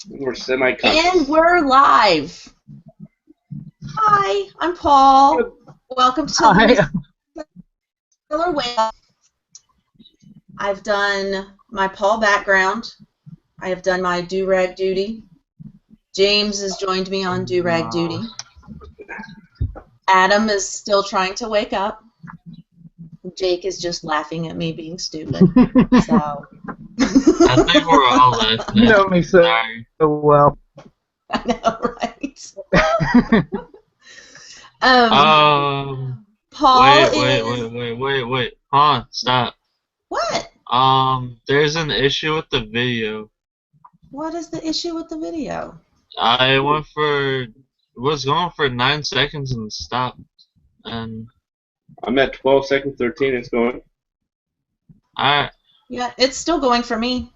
We're semi-conscious. And we're live. Hi, I'm Paul. Welcome to Reseller Wakeup. I've done my Paul background. I have done my do-rag duty. James has joined me on do-rag duty. Adam is still trying to wake up. Jake is just laughing at me being stupid. So. I think we're all laughing. You know me so well. I know, right? Paul wait. Hold on, stop. What? There's an issue with the video. What is the issue with the video? I was going for 9 seconds and stopped. And I'm at 12 seconds, 13, it's going. Alright. Yeah, it's still going for me.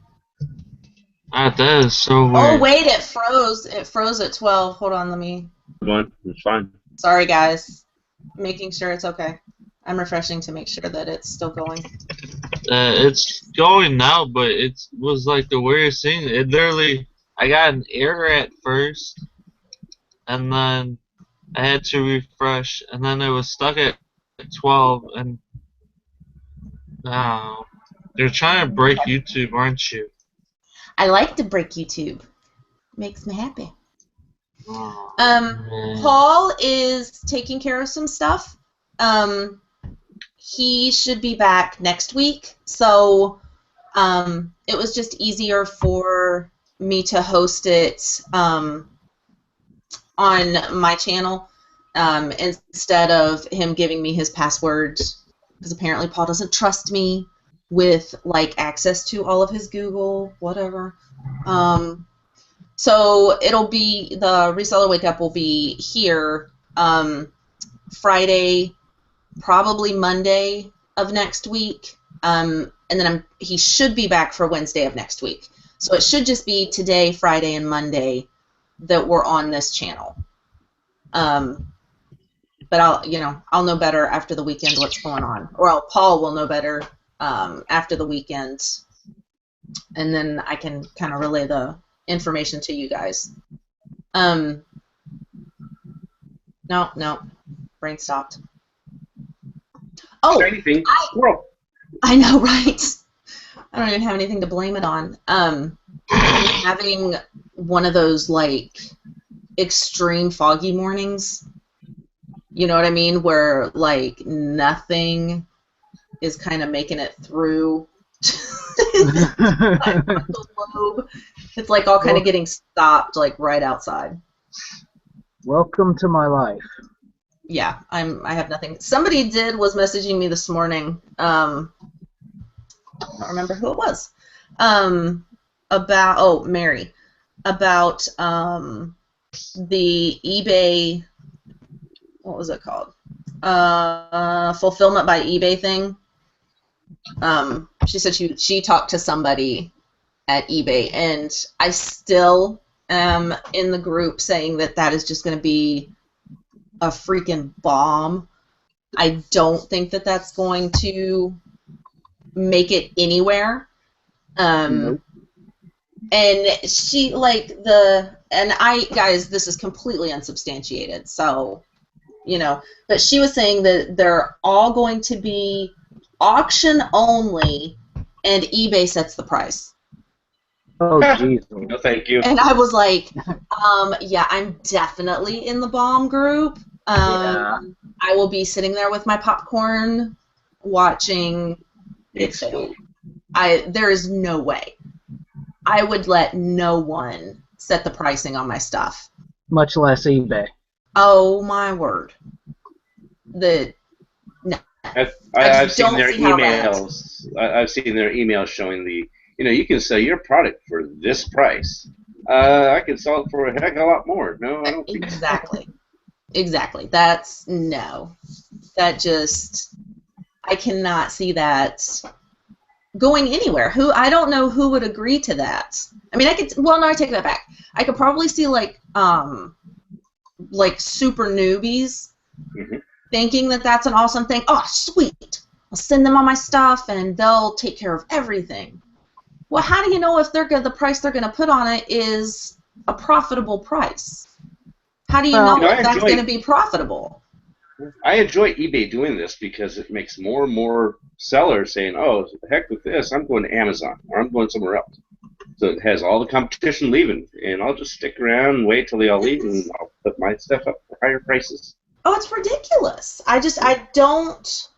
That is so weird. Oh, wait, it froze. It froze at 12. Hold on, let me... It's fine. Sorry, guys. Making sure it's okay. I'm refreshing to make sure that it's still going. It's going now, but it was like the weirdest thing. It literally... I got an error at first, and then I had to refresh, and then it was stuck at 12, and now they're trying to break YouTube, aren't you? I like to break YouTube. Makes me happy. Paul is taking care of some stuff. He should be back next week, so it was just easier for me to host it on my channel instead of him giving me his password, because apparently Paul doesn't trust me with like access to all of his Google, whatever. So it'll be, the Reseller Wakeup will be here Friday, probably Monday of next week, and then he should be back for Wednesday of next week. So it should just be today, Friday, and Monday that we're on this channel. But I'll know better after the weekend what's going on, or Paul will know better after the weekend, and then I can kind of relay the information to you guys. No, brain stopped. Oh, I know, right? I don't even have anything to blame it on. I'm having one of those like extreme foggy mornings. You know what I mean? Where like nothing is kind of making it through. It's like all kind of getting stopped like right outside. Welcome to my life. Yeah, I have nothing. Somebody was messaging me this morning. I don't remember who it was. About Mary, about the eBay. What was it called? Fulfillment by eBay thing. She said she talked to somebody at eBay, and I still am in the group saying that is just going to be a freaking bomb. I don't think that that's going to make it anywhere. Nope. And she guys, this is completely unsubstantiated, so but she was saying that they're all going to be auction only, and eBay sets the price. Oh, jeez. No, thank you. And I was like, yeah, I'm definitely in the bomb group. Yeah. I will be sitting there with my popcorn, watching it fail. There is no way. I would let no one set the pricing on my stuff. Much less eBay. Oh my word. No. I've seen their emails. I've seen their emails showing you can sell your product for this price. I can sell it for a heck of a lot more. No, I don't think exactly. Exactly. That's no. That just, I cannot see that going anywhere. I don't know who would agree to that. I mean, I take that back. I could probably see like super newbies thinking that that's an awesome thing. Oh, sweet. I'll send them all my stuff and they'll take care of everything. Well, how do you know if the price they're going to put on it is a profitable price? How do you know if that's going to be profitable? I enjoy eBay doing this because it makes more and more sellers saying, "Oh, heck with this! I'm going to Amazon or I'm going somewhere else." So it has all the competition leaving, and I'll just stick around and wait till they all leave, and I'll put my stuff up for higher prices. Oh, it's ridiculous. I don't.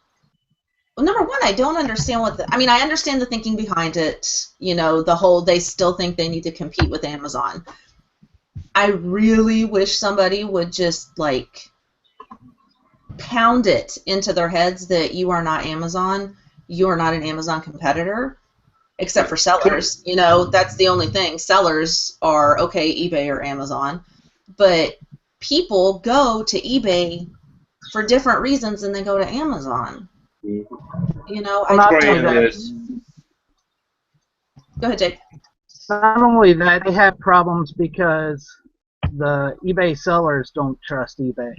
Well, number one, I don't understand I understand the thinking behind it. You know, they still think they need to compete with Amazon. I really wish somebody would just, like, pound it into their heads that you are not Amazon. You are not an Amazon competitor, except for sellers. You know, that's the only thing. Sellers are, okay, eBay or Amazon. But people go to eBay for different reasons than they go to Amazon. You know, Go ahead, Jake. Not only that, they have problems because the eBay sellers don't trust eBay.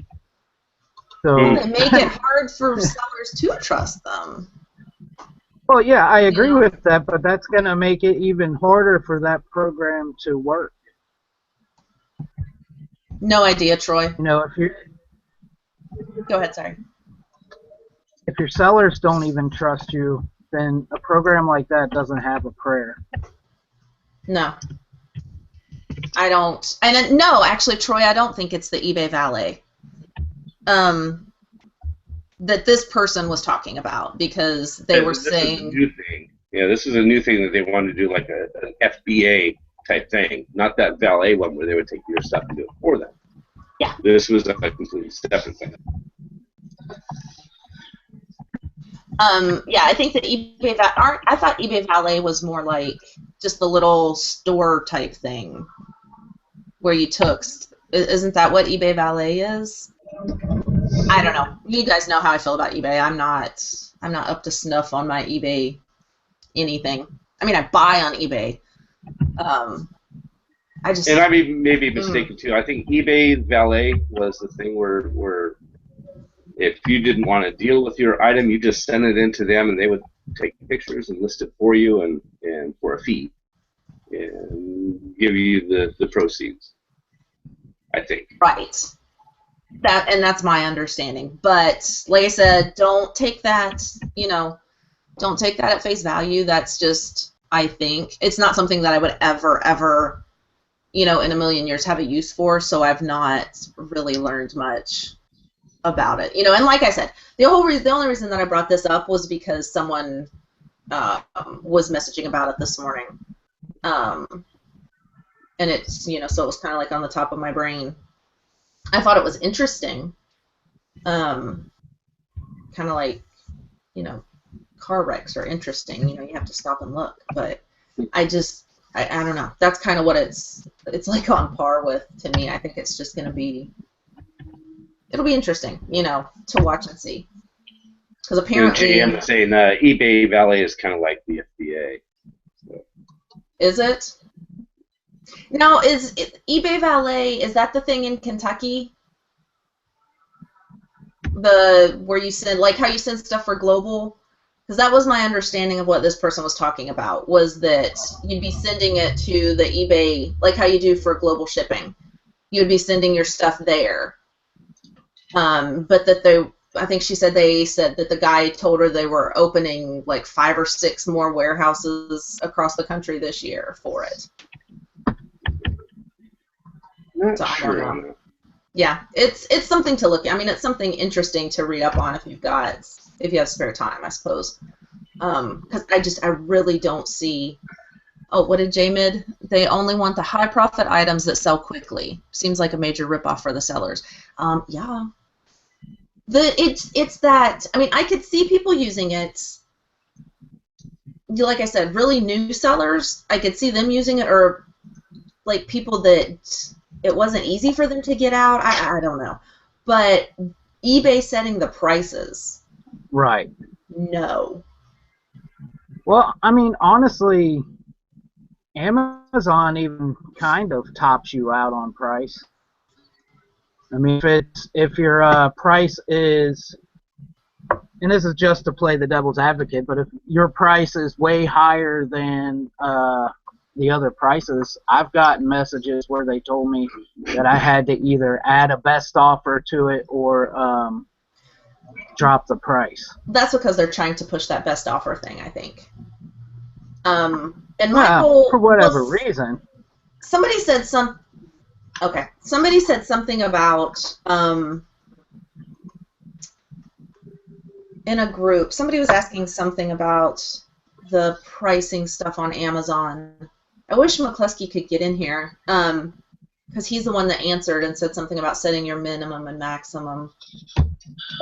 So they make it hard for sellers to trust them. Well, yeah, I agree with that, but that's going to make it even harder for that program to work. No idea, Troy. You know, if you Go ahead, sorry. If your sellers don't even trust you, then a program like that doesn't have a prayer. No. I don't. And no, actually, Troy, I don't think it's the eBay Valet that this person was talking about, because they were saying... This is a new thing. Yeah, this is a new thing that they want to do, like an FBA type thing, not that valet one where they would take your stuff and do it for them. Yeah. This was a completely separate thing. Yeah, I think that I thought eBay Valet was more like just the little store type thing where you took. Isn't that what eBay Valet is? I don't know. You guys know how I feel about eBay. I'm not up to snuff on my eBay anything. I mean, I buy on eBay. And I may be mistaken too. I think eBay Valet was the thing where if you didn't want to deal with your item, you just send it in to them, and they would take pictures and list it for you, and for a fee, and give you the proceeds, I think. Right. That's my understanding. But like I said, don't take that at face value. That's just, I think, it's not something that I would ever, in a million years have a use for, so I've not really learned much about it. And like I said, the only reason that I brought this up was because someone was messaging about it this morning. And it's, so it was kind of like on the top of my brain. I thought it was interesting. Kind of like, car wrecks are interesting. You have to stop and look. But I don't know. That's kind of what it's like on par with, to me. I think it's just going to be, it'll be interesting, to watch and see. Because apparently... I'm saying eBay Valet is kind of like the FBA. So. Is it? Now, is eBay Valet, is that the thing in Kentucky? Where you send, like how you send stuff for global? Because that was my understanding of what this person was talking about, was that you'd be sending it to the eBay, like how you do for global shipping. You'd be sending your stuff there. But that I think they said that the guy told her they were opening like 5 or 6 more warehouses across the country this year for it. So I don't know. Yeah, it's something to look at. I mean, it's something interesting to read up on if you have spare time, I suppose. Because I really don't see. Oh, what did J-Mid? They only want the high profit items that sell quickly. Seems like a major ripoff for the sellers. Yeah. It's that. I mean, I could see people using it. Like I said, really new sellers. I could see them using it, or like people that it wasn't easy for them to get out. I don't know. But eBay setting the prices. Right. No. Well, I mean, honestly, Amazon even kind of tops you out on price. I mean, if your price is and this is just to play the devil's advocate, but if your price is way higher than the other prices, I've gotten messages where they told me that I had to either add a best offer to it or drop the price. That's because they're trying to push that best offer thing, I think. And Michael, for whatever reason. Somebody said Somebody said something about in a group. Somebody was asking something about the pricing stuff on Amazon. I wish McCluskey could get in here because he's the one that answered and said something about setting your minimum and maximum.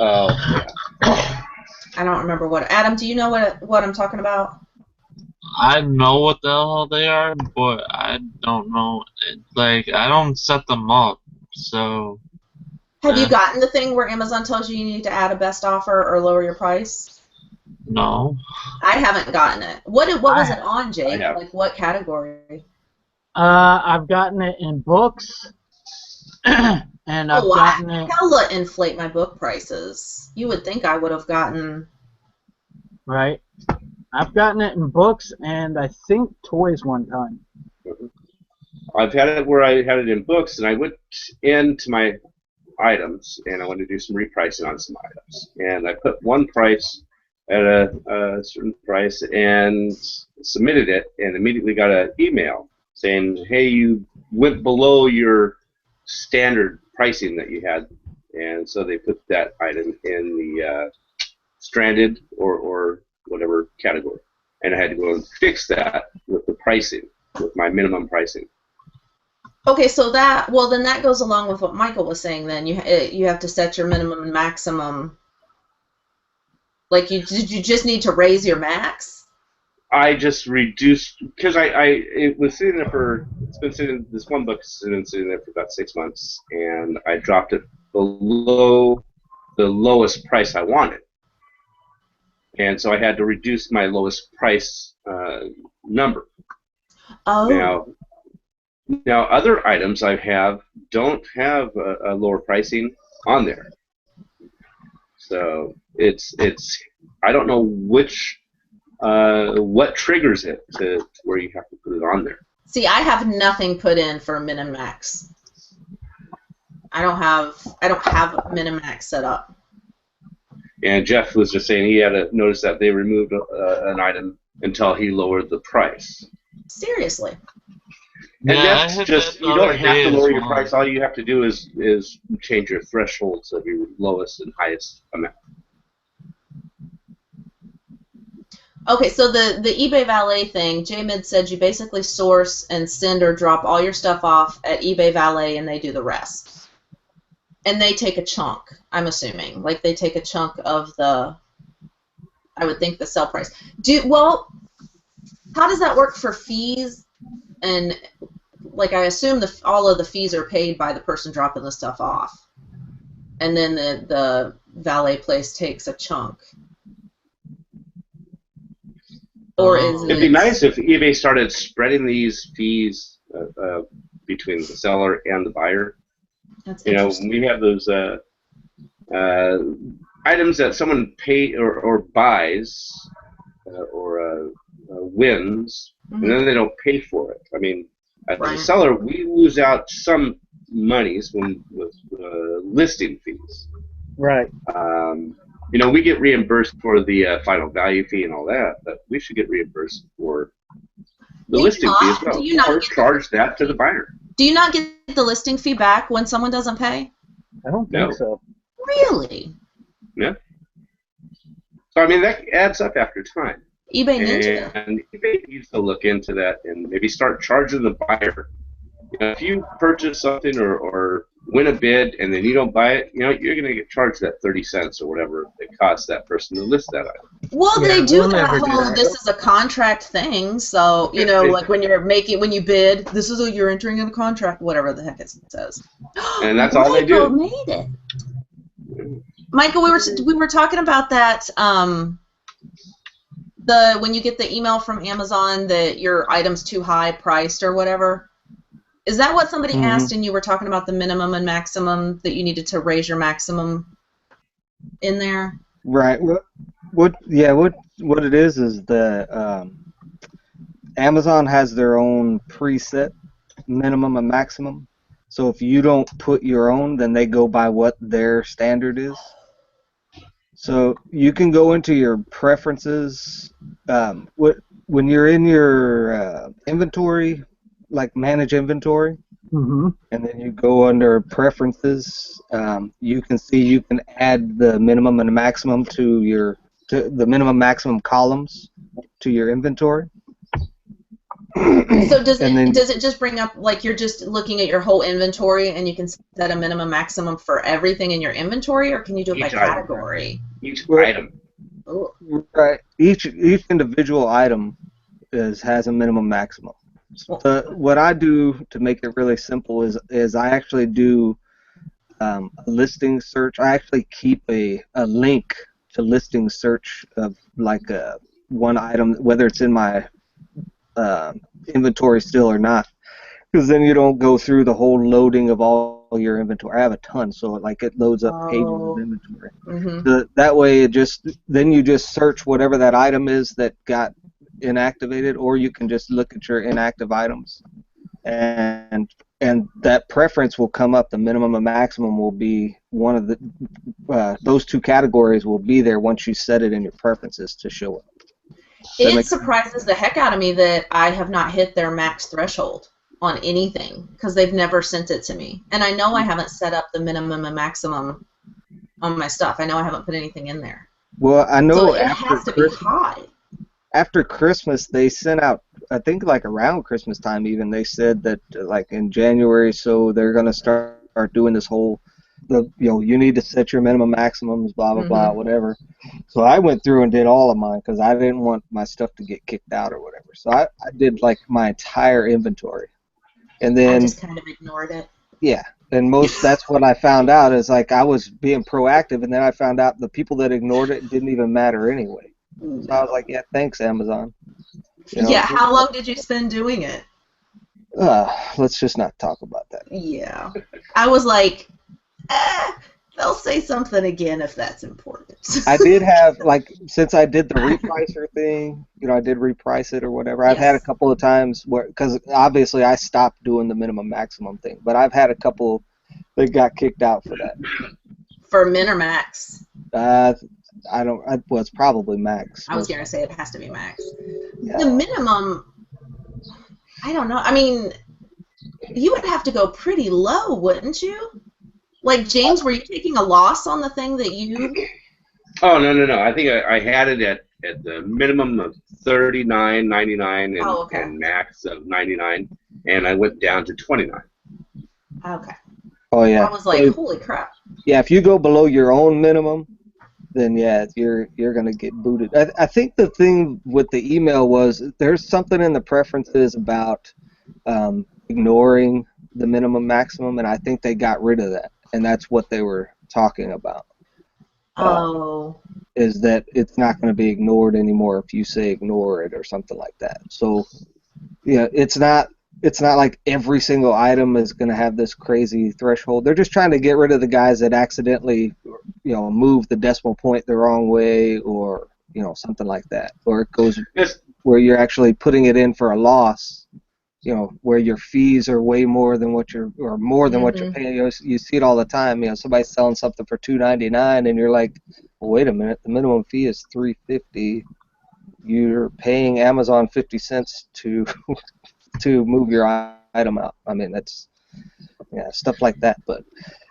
Oh, yeah. I don't remember what. Adam, do you know what I'm talking about? I know what the hell they are, but I don't know. Like, I don't set them up, so. Have you gotten the thing where Amazon tells you need to add a best offer or lower your price? No. I haven't gotten it. What was it on, Jake? Like, what category? I've gotten it in books, and I've gotten it. Hella inflate my book prices. You would think I would have gotten. Right. I've gotten it in books and I think toys one time. I've had it where I had it in books, and I went into my items and I wanted to do some repricing on some items, and I put one price at a certain price and submitted it, and immediately got an email saying, "Hey, you went below your standard pricing that you had," and so they put that item in the stranded or whatever category, and I had to go and fix that with the pricing, with my minimum pricing. Okay, so then that goes along with what Michael was saying. Then you have to set your minimum and maximum. Like, did you just need to raise your max? I just reduced because it was sitting there it's been sitting, this one book's been sitting there for about 6 months, and I dropped it below the lowest price I wanted. And so I had to reduce my lowest price number. Oh. Now other items I have don't have a lower pricing on there. So it's I don't know what triggers it to where you have to put it on there. See, I have nothing put in for min and max. I don't have min and max set up. And Jeff was just saying he had to notice that they removed an item until he lowered the price. Seriously. And that's just, you don't have to lower your price. All you have to do is change your thresholds of your lowest and highest amount. Okay, so the eBay Valet thing, J-Mid said you basically source and send or drop all your stuff off at eBay Valet and they do the rest. And they take a chunk, I'm assuming. Like, they take a chunk of I would think, the sell price. Well, how does that work for fees? And, like, I assume all of the fees are paid by the person dropping the stuff off. And then the valet place takes a chunk. Or is It'd be nice if eBay started spreading these fees between the seller and the buyer. That's we have those items that someone pays or buys or wins, and then they don't pay for it. I mean, as a seller, we lose out some monies with listing fees. Right. We get reimbursed for the final value fee and all that, but we should get reimbursed for the listing fee as well. Or charge that to the buyer. Do you not get the listing fee back when someone doesn't pay? I don't think so. Really? Yeah. So, I mean, that adds up after time. eBay Ninja. And eBay needs to look into that and maybe start charging the buyer. If you purchase something or win a bid and then you don't buy it, you're going to get charged that 30 cents or whatever it costs that person to list that item. Well, they do that whole this is a contract thing. So, like when you bid, this is you're entering in a contract, whatever the heck it says. And that's all they do. Made it. Michael, we were talking about that. When you get the email from Amazon that your item's too high priced or whatever. Is that what somebody asked, and you were talking about the minimum and maximum, that you needed to raise your maximum in there? Right. What it is the Amazon has their own preset minimum and maximum. So if you don't put your own, then they go by what their standard is. So you can go into your preferences. When you're in your inventory, like manage inventory, Mm-hmm. and then you go under preferences, you can see you can add the minimum and the maximum to the minimum maximum columns to your inventory. So does And then, it just bring up, like, you're just looking at your whole inventory and you can set a minimum maximum for everything in your inventory, or can you do it by Each item. category? Each item. Ooh. right, each individual item has a minimum maximum. What I do to make it really simple is I actually do a listing search. I actually keep a link to listing search of like one item, whether it's in my inventory still or not, because then you don't go through the whole loading of all your inventory. I have a ton, so like it loads up pages of inventory. Mm-hmm. That way, then you just search whatever that item is that got inactivated, or you can just look at your inactive items, and that preference will come up. The minimum and maximum will be one of those two categories will be there once you set it in your preferences to show up. It surprises the heck out of me that I have not hit their max threshold on anything, because they've never sent it to me. And I know I haven't set up the minimum and maximum on my stuff. I know I haven't put anything in there. Well, I know so it has to be high. After Christmas, they sent out, I think like around Christmas time even, they said that like in January, so they're going to start doing this whole, you need to set your minimum maximums, blah, blah, blah, whatever. So I went through and did all of mine because I didn't want my stuff to get kicked out or whatever. So I did like my entire inventory. And then I just kind of ignored it. Yeah. And that's what I found out is like I was being proactive, and then I found out the people that ignored it didn't even matter anyway. So I was like, yeah, thanks, Amazon. Yeah, how long did you spend doing it? Let's just not talk about that. Yeah. I was like, they'll say something again if that's important. I did have, like, since I did the repricer thing, I did reprice it or whatever, I've had a couple of times where, because obviously I stopped doing the minimum maximum thing, but I've had a couple that got kicked out for that. For min or max? Well, it's probably max. I was going to say it has to be max. Yeah. The minimum, I don't know. I mean, you would have to go pretty low, wouldn't you? Like, James, were you taking a loss on the thing that you... Oh, no. I think I had it at the minimum of $39.99 and max of $99, and I went down to $29. Okay. Oh, yeah. I was like, holy crap. Yeah, if you go below your own minimum, then yeah, you're going to get booted. I think the thing with the email was there's something in the preferences about ignoring the minimum maximum, and I think they got rid of that, and that's what they were talking about. Is that it's not going to be ignored anymore if you say ignore it or something like that. So yeah, it's not like every single item is going to have this crazy threshold. They're just trying to get rid of the guys that accidentally, move the decimal point the wrong way, or something like that, or it goes where you're actually putting it in for a loss, where your fees are way more than what you're paying. You see it all the time. Somebody's selling something for $2.99, and you're like, well, wait a minute, the minimum fee is $3.50. You're paying Amazon 50 cents to move your item out. I mean, that's stuff like that. But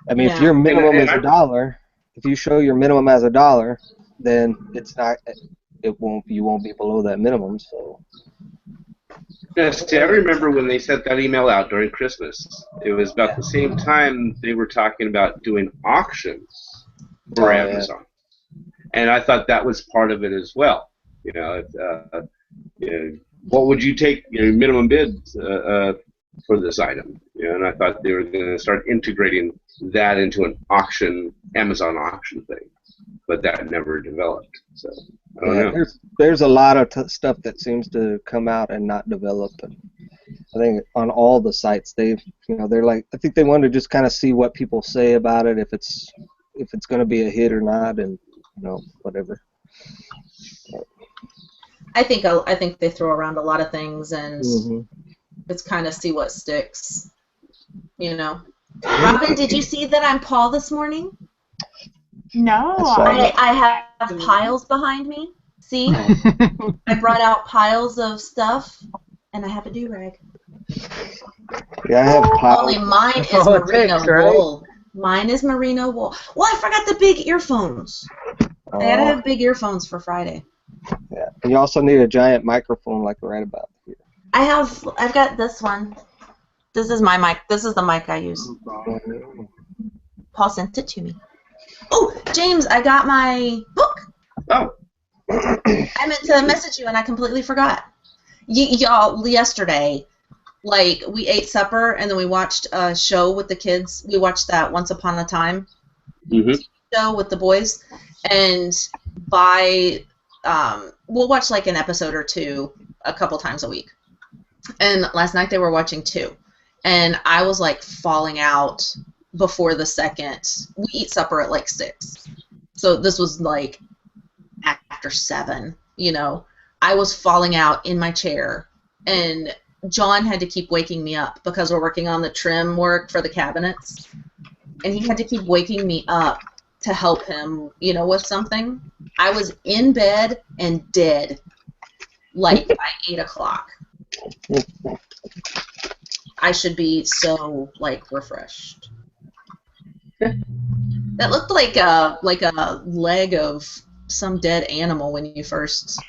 I mean, if your minimum is $1, if you show your minimum as $1, then you won't be below that minimum. So. Yes, I remember when they sent that email out during Christmas. It was about the same time they were talking about doing auctions for Amazon, and I thought that was part of it as well. What would you take minimum bid for this item? And I thought they were going to start integrating that into an Amazon auction thing, but that never developed. So I don't know. There's a lot of stuff that seems to come out and not develop, and I think on all the sites they're like, I think they want to just kind of see what people say about it, if it's going to be a hit or not, and whatever. I think they throw around a lot of things, and it's kind of see what sticks. Robin, did you see that I'm Paul this morning? No. I have piles behind me. See? I brought out piles of stuff, and I have a do-rag. Yeah, I have piles. Only mine is merino wool. Mine is merino wool. Well, I forgot the big earphones. I gotta have big earphones for Friday. Yeah, and you also need a giant microphone like right about here. I've got this one. This is my mic. This is the mic I use. Paul sent it to me. Oh, James, I got my book. Oh. I meant to message you, and I completely forgot. Y'all, yesterday, we ate supper, and then we watched a show with the kids. We watched that Once Upon a Time show with the boys, and we'll watch an episode or two a couple times a week. And last night they were watching 2, and I was falling out before the second. We eat supper at 6, so this was after 7. I was falling out in my chair, and John had to keep waking me up because we're working on the trim work for the cabinets, and he had to keep waking me up to help him, with something. I was in bed and dead, by 8 o'clock. I should be so, refreshed. That looked like a leg of some dead animal when you first...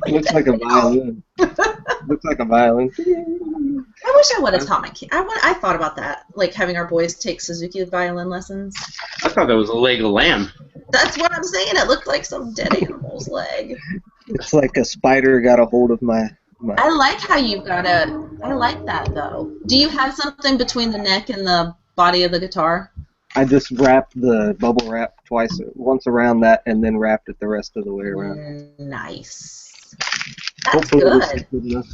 It looks like a violin. Looks like a violin. I wish I would have taught my kid. I thought about that, having our boys take Suzuki violin lessons. I thought that was a leg of lamb. That's what I'm saying. It looked like some dead animal's leg. It's like a spider got a hold of my... I like how you've got it. I like that, though. Do you have something between the neck and the body of the guitar? I just wrapped the bubble wrap once around that, and then wrapped it the rest of the way around. Nice. That's Hopefully good. Good enough.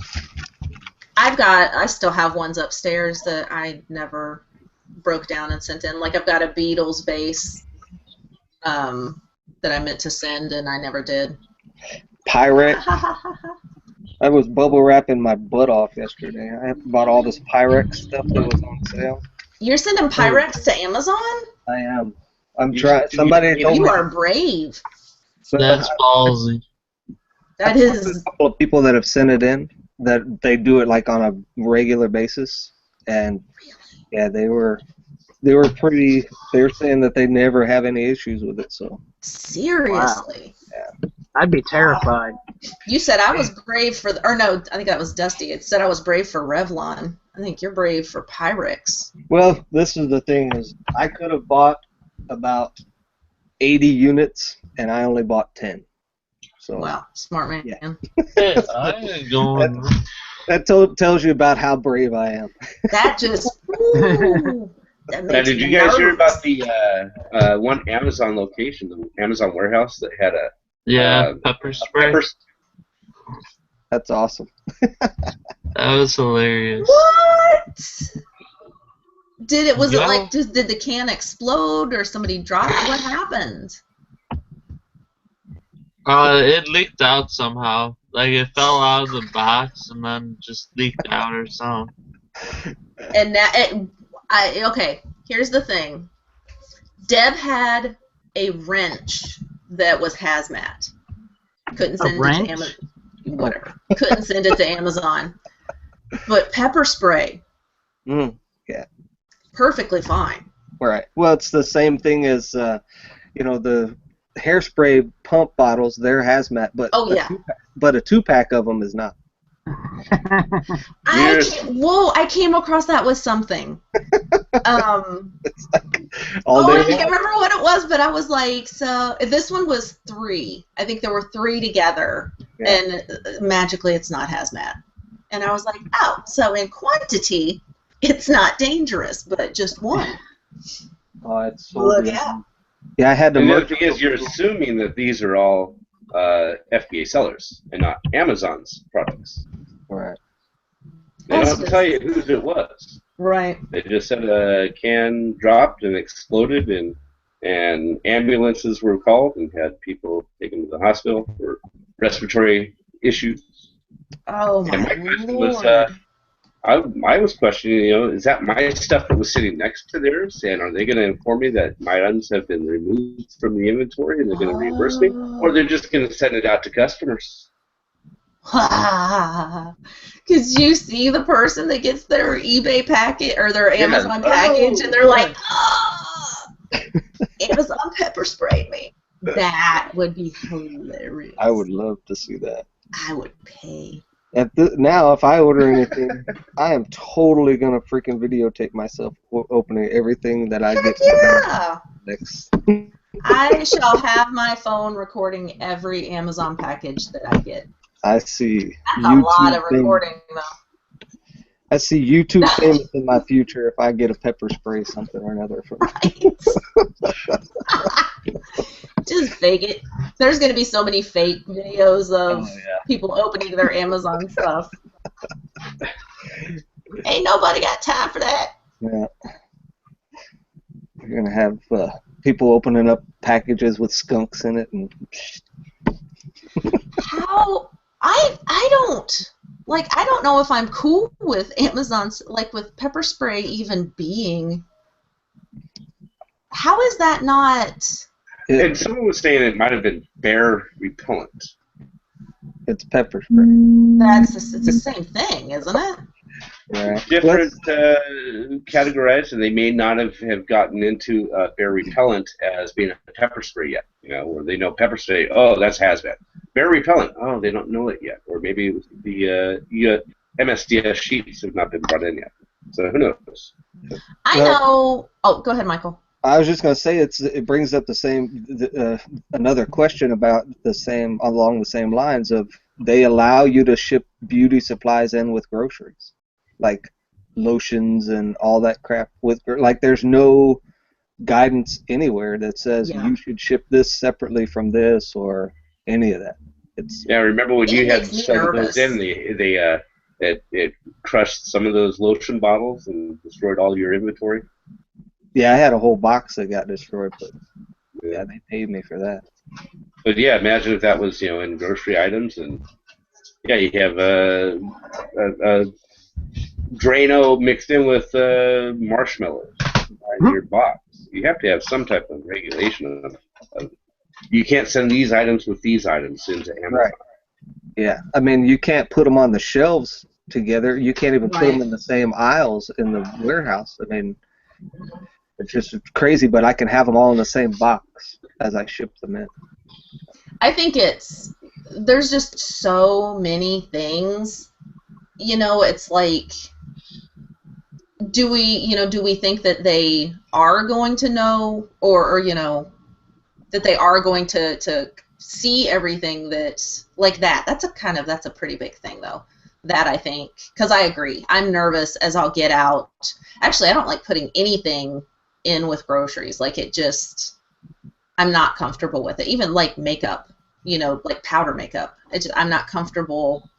I still have ones upstairs that I never broke down and sent in. I've got a Beatles bass that I meant to send, and I never did. Pyrex. I was bubble wrapping my butt off yesterday. I bought all this Pyrex stuff that was on sale. You're sending Pyrex to Amazon? I am. I'm trying. Somebody told me. You are brave. That's ballsy. That is. A couple of people that have sent it in that they do it on a regular basis, and yeah, they were pretty. They were saying that they never have any issues with it. So seriously. Wow. Yeah. I'd be terrified. You said I was brave for, or no, I think that was Dusty. It said I was brave for Revlon. I think you're brave for Pyrex. Well, this is the thing is I could have bought about 80 units, and I only bought 10. So wow, smart man. Yeah. I ain't going. That tells you about how brave I am. That just. Ooh, that Now, makes did me you guys hear nervous. about the one Amazon location, the Amazon warehouse that had a pepper spray? That's awesome. That was hilarious. What? Did it? Was Yeah. it like? Did the can explode or somebody dropped? What happened? It leaked out somehow. It fell out of the box and then just leaked out or something. And okay. Here's the thing. Deb had a wrench that was hazmat. Couldn't send it to Amazon. Whatever. Couldn't send it to Amazon. But pepper spray. Yeah. Perfectly fine. Right. Well, it's the same thing as the hairspray pump bottles. They're hazmat, but a 2-pack of them is not. I came across that with something. It's all I day. can't remember what it was, but I was like, so this one was 3. I think there were 3 together, and magically it's not hazmat. And I was like, oh, so in quantity, it's not dangerous, but just one. Oh, it's so Look good. out. Yeah, I had to. And the other thing is, you're assuming that these are all FBA sellers and not Amazon's products. Right. They don't tell you whose it was. Right. They just said a can dropped and exploded, and and ambulances were called and had people taken to the hospital for respiratory issues. Oh my And my question was, Lord. I was questioning, is that my stuff that was sitting next to theirs, and are they going to inform me that my items have been removed from the inventory and they're going to reimburse me, or they're just going to send it out to customers? Because you see the person that gets their eBay packet or their Amazon package, and they're like, Amazon pepper sprayed me. That would be hilarious. I would love to see that. I would pay. Now, if I order anything, I am totally gonna freaking videotape myself opening everything that I get. Yeah. Next. I shall have my phone recording every Amazon package that I get. I see. That's a lot of recording, though. I see YouTube famous in my future if I get a pepper spray something or another from Just fake it. There's going to be so many fake videos of people opening their Amazon stuff. Ain't nobody got time for that. Yeah. You're going to have people opening up packages with skunks in it. And How? I don't know if I'm cool with Amazon's, like with pepper spray even being. How is that not? And someone was saying it might have been bear repellent. It's pepper spray. It's the same thing, isn't it? Yeah. Different categorized, and they may not have gotten into bear repellent as being a pepper spray yet. Where they know pepper spray, oh, that's hazmat. Bear repellent, oh, they don't know it yet. Or maybe the MSDS sheets have not been brought in yet. So who knows? I know. Oh, go ahead, Michael. I was just going to say it brings up another question about along the same lines of they allow you to ship beauty supplies in with groceries, like lotions and all that crap there's no guidance anywhere that says you should ship this separately from this or any of that. Remember when you had some of those in, it crushed some of those lotion bottles and destroyed all your inventory? Yeah, I had a whole box that got destroyed, but they paid me for that. But yeah, imagine if that was in grocery items, and you have a Drano mixed in with marshmallows in your box. You have to have some type of regulation of you can't send these items with these items into Amazon. Right. Yeah, I mean you can't put them on the shelves together. You can't even put them in the same aisles in the warehouse. I mean. It's just crazy, but I can have them all in the same box as I ship them in. I think there's just so many things. It's like, do we think that they are going to know, or that they are going to see everything that's like that? That's a pretty big thing, though. That I think, because I agree. I'm nervous as I'll get out. Actually, I don't like putting anything in with groceries. I'm not comfortable with it. Even like makeup, like powder makeup. I'm not comfortable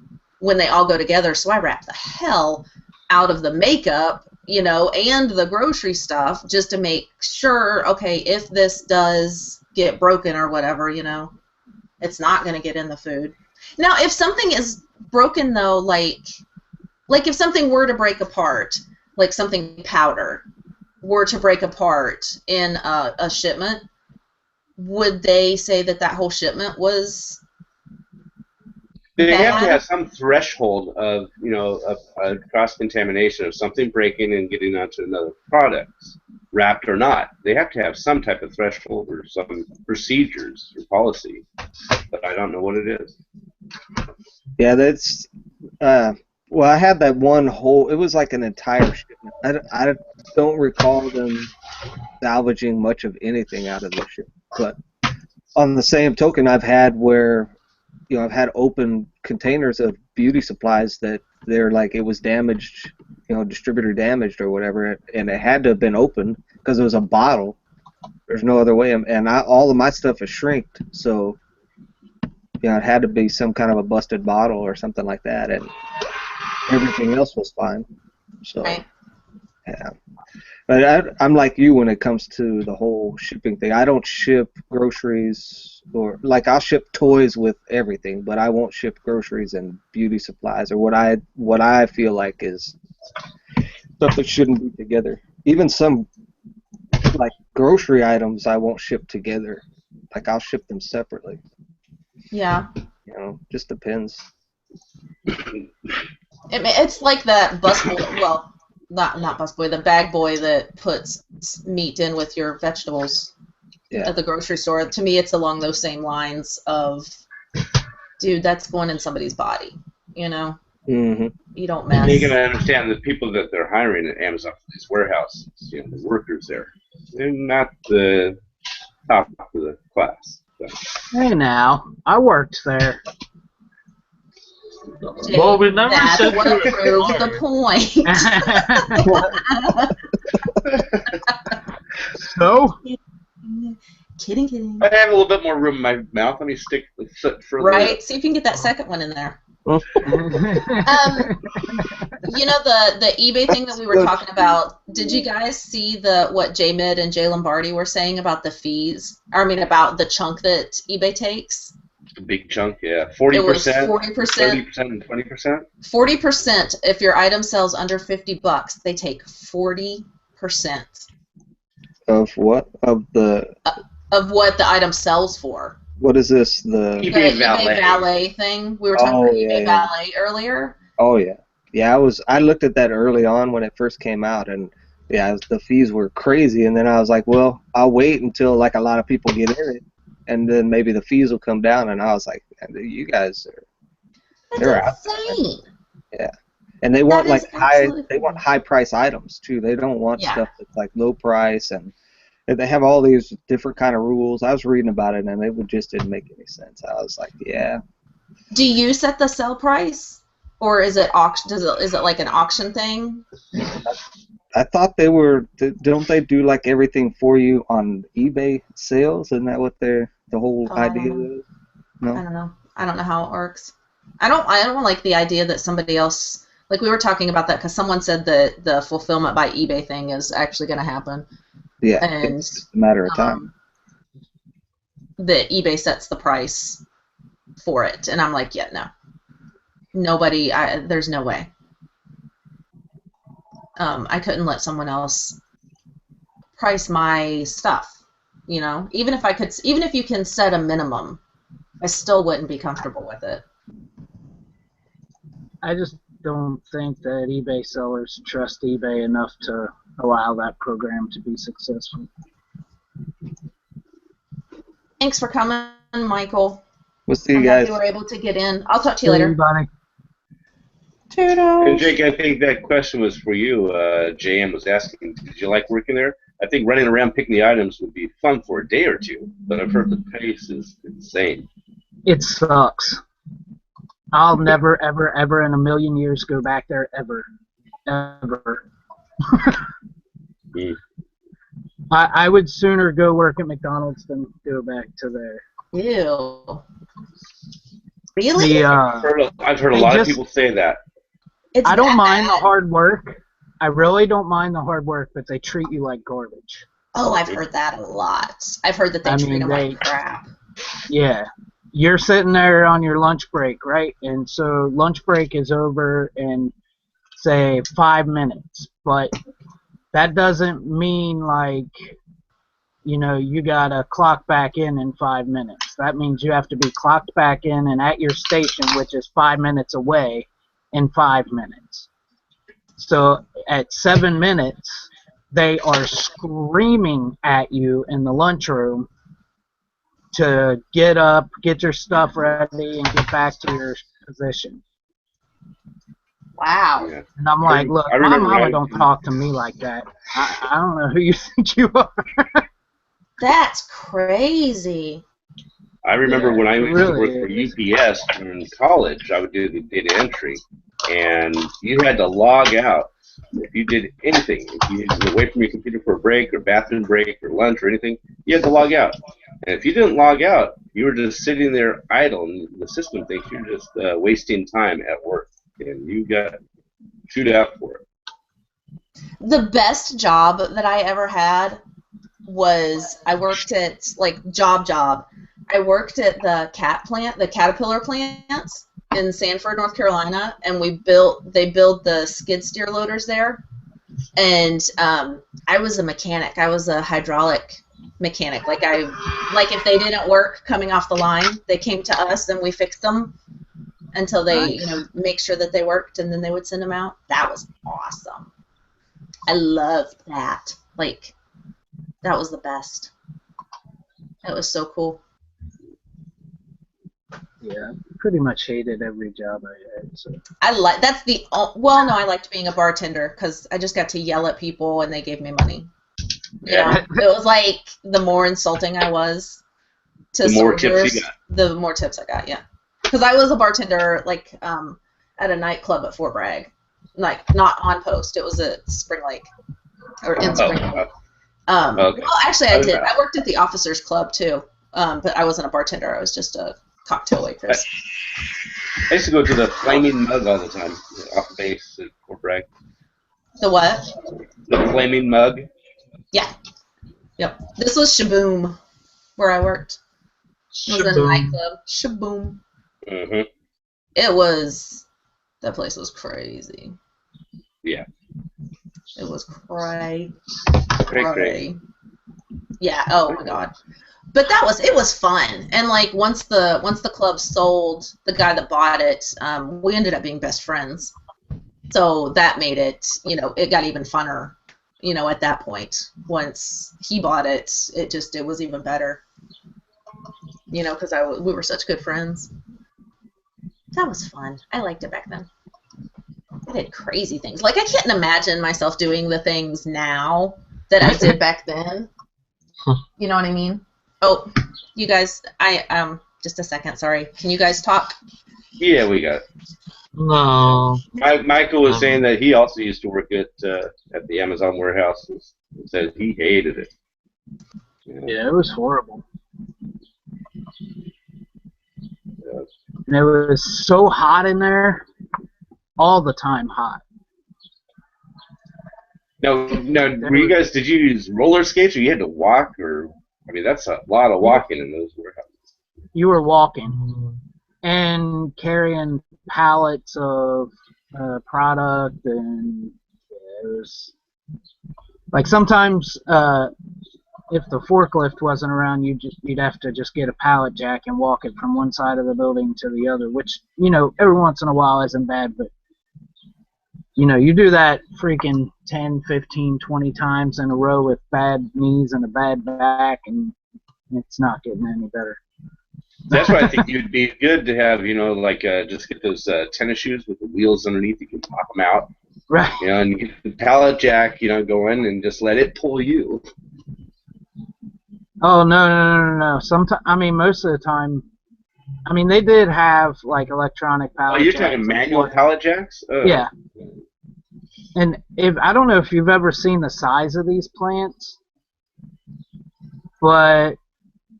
when they all go together, so I wrap the hell out of the makeup, and the grocery stuff just to make sure, okay, if this does get broken or whatever, it's not going to get in the food. Now, if something is broken, though, like if something were to break apart, like something powder, were to break apart in a shipment, would they say that whole shipment was They bad? have to have some threshold of, a cross-contamination of something breaking and getting onto another product, wrapped or not. They have to have some type of threshold or some procedures or policy, but I don't know what it is. Yeah, that's... well, I had that one it was like an entire shipment. I don't recall them salvaging much of anything out of the shipment. But on the same token, I've had where, I've had open containers of beauty supplies that they're like it was damaged, distributor damaged or whatever, and it had to have been opened because it was a bottle. There's no other way. And all of my stuff is shrinked, so it had to be some kind of a busted bottle or something like that, and everything else was fine. So, right. Yeah. But I'm like you when it comes to the whole shipping thing. I don't ship groceries, or like I'll ship toys with everything, but I won't ship groceries and beauty supplies or what I feel like is stuff that shouldn't be together. Even some like grocery items I won't ship together. Like I'll ship them separately. Yeah. You know, just depends. It's like that busboy. Well, not busboy. The bag boy that puts meat in with your vegetables at the grocery store. To me, it's along those same lines of, dude, that's going in somebody's body. You know. Mm-hmm. You don't mess. And you gotta understand the people that they're hiring at Amazon for these warehouses. You know, the workers there. They're not the top of the class. So. Hey, now I worked there. Jay, Well, we never that's said what you were proves the point. So? Kidding. I have a little bit more room in my mouth. Let me stick further. Right. See if you can get that second one in there. You know the eBay thing that we were talking about. Did you guys see what J Mid and Jay Lombardi were saying about the fees? I mean, about the chunk that eBay takes. A big chunk, yeah. 40%, It was 40%, 30%, and 20%. 40%. If your item sells under $50, they take 40%. Of what? Of what the item sells for. What is this? The eBay Valet thing. We were talking about eBay Valet earlier. Oh yeah, yeah. I looked at that early on when it first came out, and yeah, the fees were crazy. And then I was like, well, I'll wait until like a lot of people get in it, and then maybe the fees will come down. And I was like, you guys they're insane. Yeah, and they want like high price items too. They don't want stuff that's like low price, and they have all these different kind of rules. I was reading about it, and it just didn't make any sense. I was like, yeah. Do you set the sell price, or is it auction? Is it like an auction thing? I thought they were. Don't they do like everything for you on eBay sales? Isn't that what the whole idea is? No. I don't know. I don't know how it works. I don't like the idea that somebody else. Like we were talking about that because someone said that the fulfillment by eBay thing is actually going to happen. Yeah, and it's just a matter of time. That eBay sets the price for it, and I'm like, yeah, no. Nobody. There's no way. I couldn't let someone else price my stuff. You know, even if you can set a minimum, I still wouldn't be comfortable with it. I just don't think that eBay sellers trust eBay enough to allow that program to be successful. Thanks for coming, Michael. We'll see you guys. We were able to get in. I'll talk to you later. Everybody. Toodles. And Jake, I think that question was for you. JM was asking, did you like working there? I think running around picking the items would be fun for a day or two, but I've heard the pace is insane. It sucks. I'll never, ever, ever in a million years go back there ever. Ever. I would sooner go work at McDonald's than go back to there. Ew. Really? I've heard a lot of people say that. I don't mind the hard work. I really don't mind the hard work, but they treat you like garbage. Oh, I've heard that a lot. I've heard that they treat them like crap. Yeah. You're sitting there on your lunch break, right? And so lunch break is over in, say, 5 minutes. But that doesn't mean, like, you know, you got to clock back in 5 minutes. That means you have to be clocked back in and at your station, which is 5 minutes away, in 5 minutes. So at 7 minutes, they are screaming at you in the lunchroom to get up, get your stuff ready, and get back to your position. Wow. Yeah. And I'm like, look, my mama don't talk to me like that. I don't know who you think you are. That's crazy. I remember when I used to work for UPS in college, I would do the data entry, and you had to log out if you did anything. If you were away from your computer for a break or bathroom break or lunch or anything, you had to log out. And if you didn't log out, you were just sitting there idle, and the system thinks you're just wasting time at work, and you got chewed out for it. The best job that I ever had was I worked at, like, job. I worked at the Caterpillar plants in Sanford, North Carolina, and they build the skid steer loaders there. And I was a mechanic. I was a hydraulic mechanic. Like if they didn't work coming off the line, they came to us and we fixed them until they, make sure that they worked, and then they would send them out. That was awesome. I loved that. Like, that was the best. That was so cool. Yeah, pretty much hated every job I had. So. I liked being a bartender because I just got to yell at people and they gave me money. It was like the more insulting I was to the more soldiers, tips you got. the more tips I got. Yeah, because I was a bartender like at a nightclub at Fort Bragg, like not on post. It was at Spring Lake or in Spring Lake. Okay. Well, actually, I did. I worked at the Officers Club too, but I wasn't a bartender. I was just a cocktail waitress. I used to go to the Flaming Mug all the time, off base at Fort Bragg. The what? The Flaming Mug. Yeah. Yep. This was Shaboom, where I worked. It was a nightclub. Shaboom. Mm-hmm. That place was crazy. Yeah. It was crazy. Crazy. Yeah. Oh my God. But it was fun, and like once the club sold, the guy that bought it, we ended up being best friends. So that made it, it got even funner, at that point. Once he bought it, it was even better. Because we were such good friends. That was fun. I liked it back then. I did crazy things. Like, I can't imagine myself doing the things now that I did back then. You know what I mean? Oh, you guys, just a second, sorry. Can you guys talk? Yeah, we got it. No. Michael was saying that he also used to work at the Amazon warehouse and said he hated it. Yeah, it was horrible. Yeah. And it was so hot in there, all the time hot. Now, did you use roller skates or you had to walk or? I mean, that's a lot of walking in those warehouses. You were walking and carrying pallets of product, and it was like sometimes if the forklift wasn't around, you'd have to just get a pallet jack and walk it from one side of the building to the other, which every once in a while isn't bad, but you do that freaking 10, 15, 20 times in a row with bad knees and a bad back, and it's not getting any better. That's why I think you'd be good to have, just get those tennis shoes with the wheels underneath. You can pop them out. Right. And you get the pallet jack, going and just let it pull you. Oh, no. Sometimes, most of the time, they did have, like, electronic pallet jacks. Oh, you're talking manual pallet jacks? Oh. Yeah. And I don't know if you've ever seen the size of these plants, but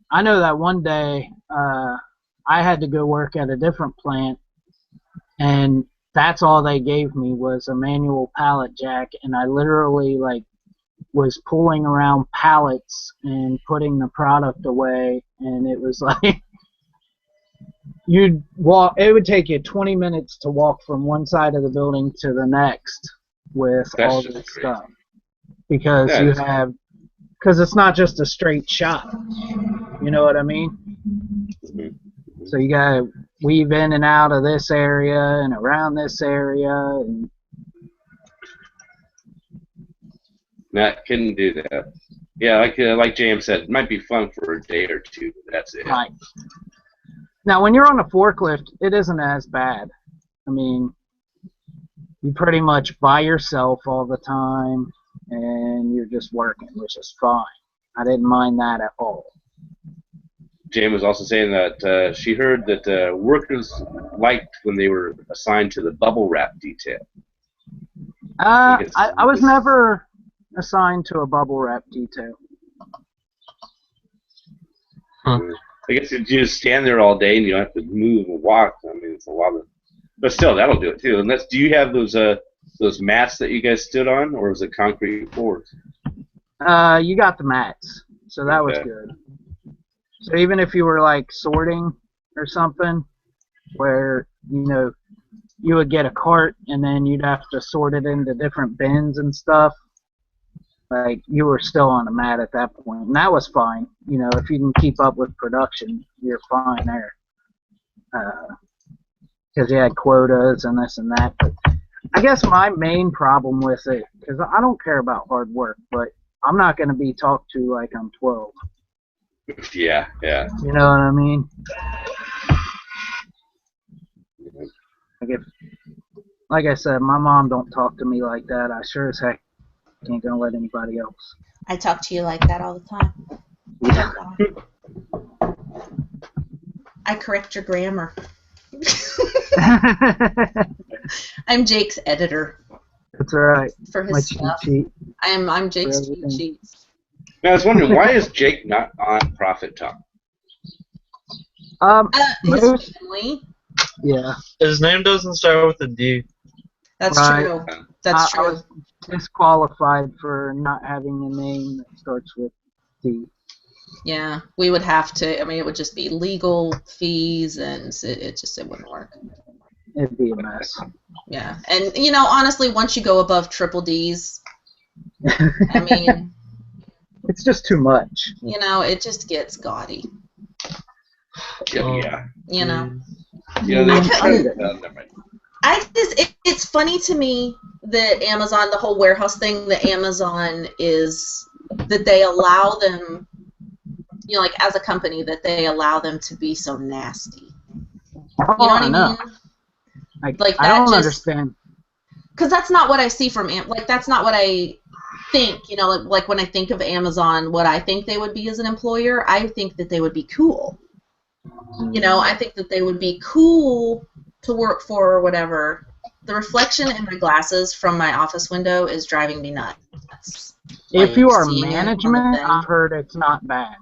I know that one day I had to go work at a different plant, and that's all they gave me was a manual pallet jack, and I literally was pulling around pallets and putting the product away, and it was like you'd walk. It would take you 20 minutes to walk from one side of the building to the next with all this stuff, because because it's not just a straight shot. You know what I mean? Mm-hmm. So you gotta weave in and out of this area and around this area, and Matt couldn't do that. Yeah, like James said, it might be fun for a day or two, but that's it. right. Now, when you're on a forklift, it isn't as bad. You pretty much by yourself all the time, and you're just working, which is fine. I didn't mind that at all. Jane was also saying that she heard that workers liked when they were assigned to the bubble wrap detail. I was never assigned to a bubble wrap detail. Huh. I guess if you just stand there all day and you don't have to move or walk, it's a lot of. But still, that'll do it too. Do you have those those mats that you guys stood on, or was it concrete floors? You got the mats, so that was good. So even if you were like sorting or something, where you would get a cart and then you'd have to sort it into different bins and stuff, like you were still on a mat at that point, and that was fine. If you can keep up with production, you're fine there. Because you had quotas and this and that. But I guess my main problem with it, because I don't care about hard work, but I'm not going to be talked to like I'm 12. Yeah. You know what I mean? Like I said, my mom don't talk to me like that. I sure as heck ain't going to let anybody else. I talk to you like that all the time. Yeah. I correct your grammar. I'm Jake's editor. That's all right. For his My stuff. cheat sheet. I'm Jake's cheat sheets. Now, I was wondering, why is Jake not on Profit Talk? His family. Yeah. His name doesn't start with a D. That's Right. true. That's true. I was disqualified for not having a name that starts with D. Yeah, we would have to. I mean, it would just be legal fees, and it wouldn't work. It'd be a mess. Yeah, and honestly, once you go above triple D's, I mean, it's just too much. It just gets gaudy. Yeah. It's funny to me that Amazon, the whole warehouse thing, that Amazon is, that they allow them, like as a company, that they allow them to be so nasty. You know what I mean? I don't understand. Because that's not what I see from that's not what I think. Like when I think of Amazon, what I think they would be as an employer, I think that they would be cool. I think that they would be cool to work for or whatever. The reflection in my glasses from my office window is driving me nuts. If you are management, I've heard it's not bad.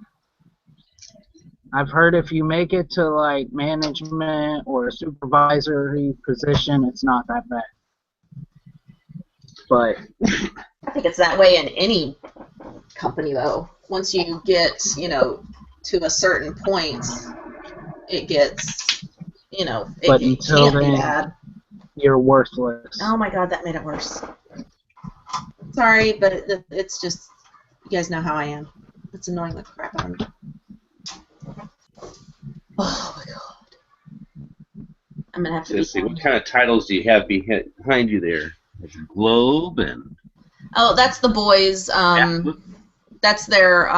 I've heard if you make it to like management or a supervisory position, it's not that bad. But I think it's that way in any company, though. Once you get, to a certain point, it gets, but it until can't be then, bad. You're worthless. Oh my God, that made it worse. Sorry, but it's just, you guys know how I am. It's annoying the crap out of me. Oh my God. I'm gonna have to. Let's see, what kind of titles do you have behind you there? There's a globe and. Oh, that's the boys. That's their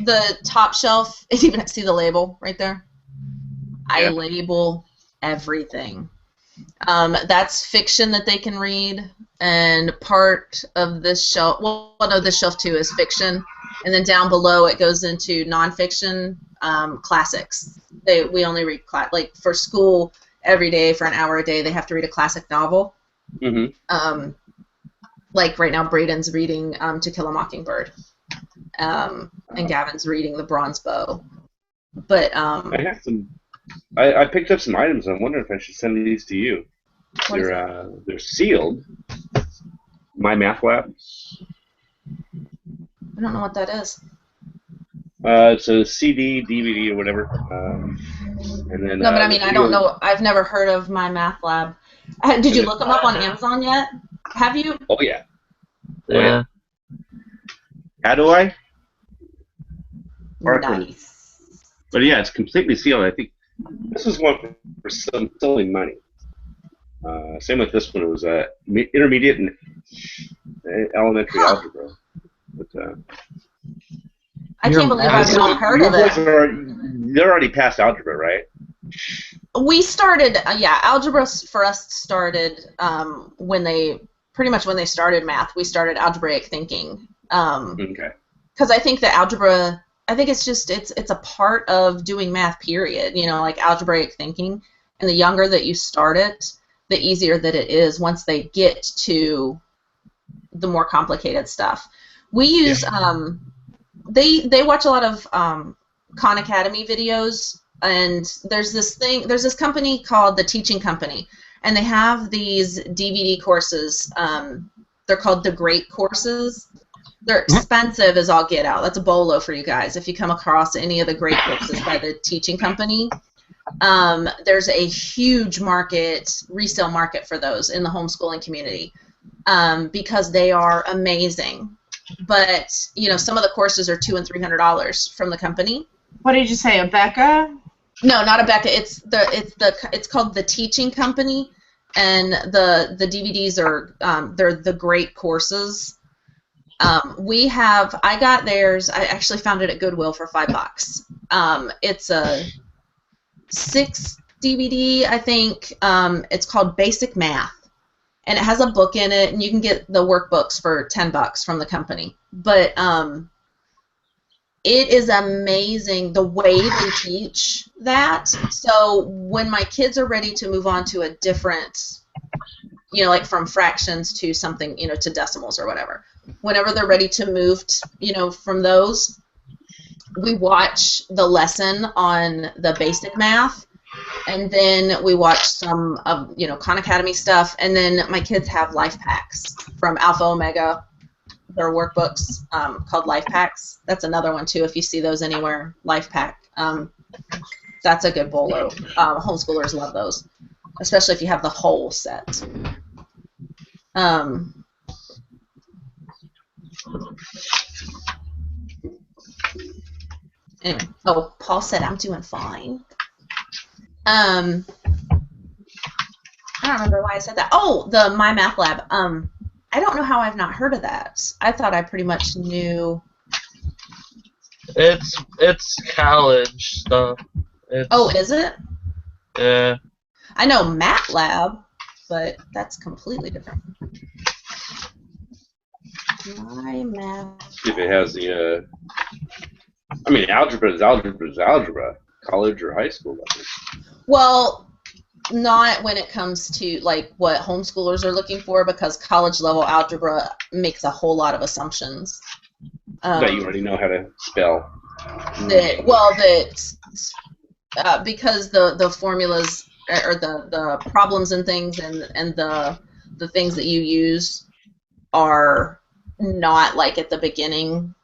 the top shelf. Even see the label right there. I label everything. That's fiction that they can read, and part of this shelf. Well, no, this shelf too is fiction, and then down below it goes into nonfiction. Classics. We only read like for school every day for an hour a day. They have to read a classic novel. Mm-hmm. Like right now, Braden's reading To Kill a Mockingbird, and Gavin's reading The Bronze Bow. But I have some. I picked up some items. I wonder if I should send these to you. They're sealed. My Math Lab. I don't know what that is. It's a CD, DVD, or whatever. And then, no, but I mean, I don't know. I've never heard of My Math Lab. Did you look them up on Amazon yet? Have you? Oh, yeah. Yeah. How do I? Nice. But yeah, it's completely sealed. I think this is one for some silly money. Same with this one. It was intermediate and elementary algebra. But, I can't believe I've not heard of it. They're already past algebra, right? We started, algebra for us started when they started math. We started algebraic thinking. Okay. Because I think that algebra, it's a part of doing math, period. Like algebraic thinking. And the younger that you start it, the easier that it is once they get to the more complicated stuff. We use, they watch a lot of Khan Academy videos, and there's this company called The Teaching Company, and they have these DVD courses. They're called the Great Courses. They're expensive as all get out. That's a bolo for you guys if you come across any of the Great Courses by the teaching company. There's a huge resale market for those in the homeschooling community because they are amazing. But some of the courses are $200 and $300 from the company. What did you say, a Becca? No, not a Becca. It's called the Teaching Company, and the DVDs are they're the Great Courses. I got theirs. I actually found it at Goodwill for $5. It's a 6 DVD, I think. It's called Basic Math, and it has a book in it, and you can get the workbooks for $10 from the company. But it is amazing the way they teach that. So when my kids are ready to move on to a different, like from fractions to something, to decimals or whatever, whenever they're ready to move, from those, we watch the lesson on the basic math, and then we watch some of, Khan Academy stuff, and then my kids have life packs from Alpha Omega. Their workbooks called Life Packs. That's another one too. If you see those anywhere, Life Pack. That's a good bolo. Homeschoolers love those, especially if you have the whole set. Anyway, Paul said I'm doing fine. I don't remember why I said that. Oh, the My Math Lab. I don't know how I've not heard of that. I thought I pretty much knew. It's college stuff. Is it? Yeah. I know MATLAB, but that's completely different. My Math. See if it has the. Algebra is algebra. College or high school level. Well, not when it comes to like what homeschoolers are looking for, because college level algebra makes a whole lot of assumptions. That you already know how to spell. Because the formulas or the problems and things and the things that you use are not like at the beginning,